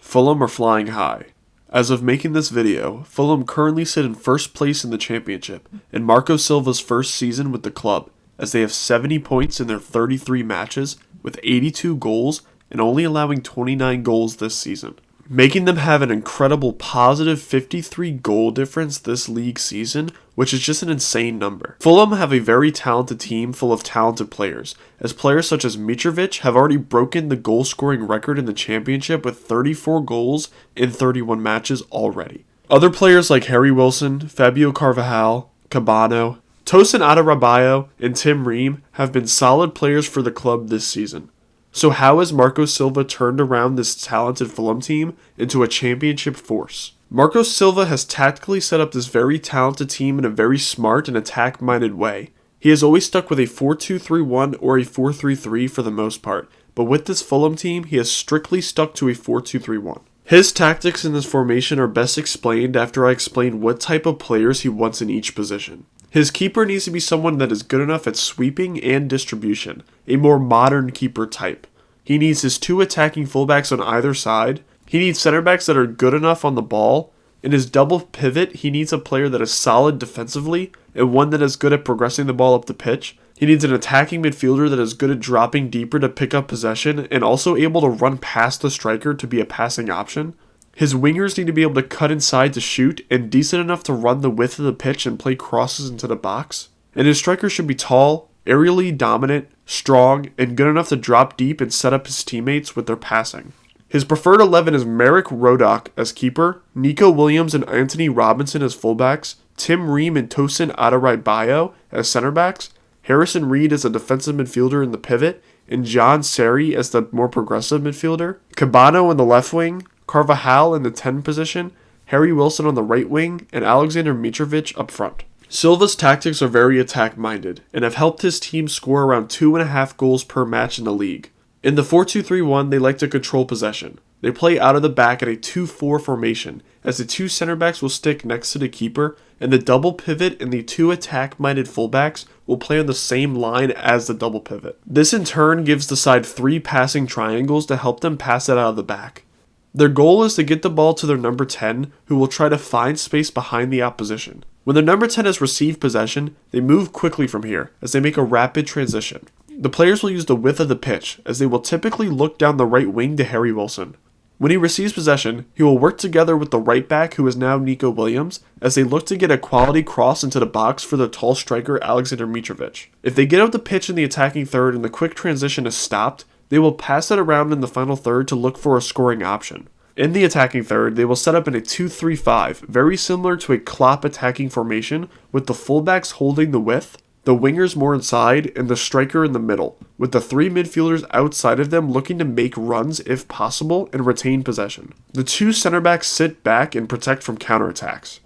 Fulham are flying high. As of making this video, Fulham currently sit in first place in the championship in Marco Silva's first season with the club, as they have 70 points in their 33 matches with 82 goals and only allowing 29 goals this season, making them have an incredible positive 53 goal difference this league season, which is just an insane number. Fulham have a very talented team full of talented players, as players such as Mitrovic have already broken the goal scoring record in the championship with 34 goals in 31 matches already. Other players like Harry Wilson, Fabio Carvajal, Cabano, Tosin Adarabioyo, and Tim Ream have been solid players for the club this season. So how has Marco Silva turned around this talented Fulham team into a championship force? Marco Silva has tactically set up this very talented team in a very smart and attack-minded way. He has always stuck with a 4-2-3-1 or a 4-3-3 for the most part, but with this Fulham team, he has strictly stuck to a 4-2-3-1. His tactics in this formation are best explained after I explain what type of players he wants in each position. His keeper needs to be someone that is good enough at sweeping and distribution, a more modern keeper type. He needs his two attacking fullbacks on either side. He needs center backs that are good enough on the ball. In his double pivot, he needs a player that is solid defensively and one that is good at progressing the ball up the pitch. He needs an attacking midfielder that is good at dropping deeper to pick up possession and also able to run past the striker to be a passing option. His wingers need to be able to cut inside to shoot and decent enough to run the width of the pitch and play crosses into the box. And his striker should be tall, aerially dominant, strong, and good enough to drop deep and set up his teammates with their passing. His preferred 11 is Marek Rodak as keeper, Nico Williams and Anthony Robinson as fullbacks, Tim Ream and Tosin Adarabioyo as center backs, Harrison Reed as a defensive midfielder in the pivot, and John Seri as the more progressive midfielder, Cabano in the left wing, Carvajal in the 10 position, Harry Wilson on the right wing, and Alexander Mitrovic up front. Silva's tactics are very attack-minded, and have helped his team score around 2.5 goals per match in the league. In the 4-2-3-1, they like to control possession. They play out of the back at a 2-4 formation, as the two center backs will stick next to the keeper, and the double pivot and the two attack-minded fullbacks will play on the same line as the double pivot. This in turn gives the side 3 passing triangles to help them pass it out of the back. Their goal is to get the ball to their number 10, who will try to find space behind the opposition. When their number 10 has received possession, they move quickly from here, as they make a rapid transition. The players will use the width of the pitch, as they will typically look down the right wing to Harry Wilson. When he receives possession, he will work together with the right back, who is now Nico Williams, as they look to get a quality cross into the box for the tall striker Alexander Mitrovic. If they get up the pitch in the attacking third and the quick transition is stopped, they will pass it around in the final third to look for a scoring option. In the attacking third, they will set up in a 2-3-5, very similar to a Klopp attacking formation, with the fullbacks holding the width, the wingers more inside, and the striker in the middle, with the 3 midfielders outside of them looking to make runs if possible and retain possession. The 2 center backs sit back and protect from counterattacks.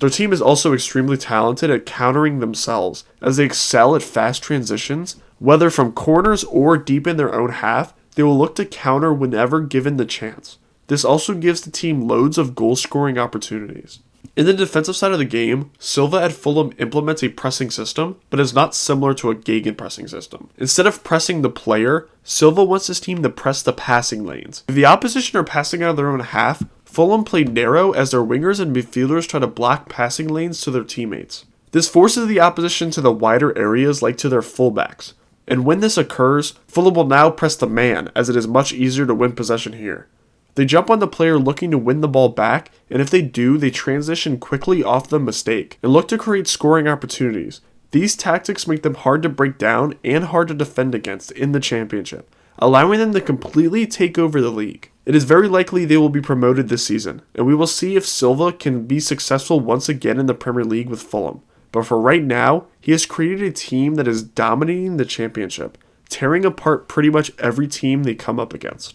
Their team is also extremely talented at countering themselves, as they excel at fast transitions. Whether from corners or deep in their own half, they will look to counter whenever given the chance. This also gives the team loads of goal-scoring opportunities. In the defensive side of the game, Silva at Fulham implements a pressing system, but is not similar to a gegenpressing system. Instead of pressing the player, Silva wants his team to press the passing lanes. If the opposition are passing out of their own half, Fulham play narrow as their wingers and midfielders try to block passing lanes to their teammates. This forces the opposition to the wider areas like to their fullbacks. And when this occurs, Fulham will now press the man, as it is much easier to win possession here. They jump on the player looking to win the ball back, and if they do, they transition quickly off the mistake and look to create scoring opportunities. These tactics make them hard to break down and hard to defend against in the championship, allowing them to completely take over the league. It is very likely they will be promoted this season, and we will see if Silva can be successful once again in the Premier League with Fulham. But for right now, he has created a team that is dominating the championship, tearing apart pretty much every team they come up against.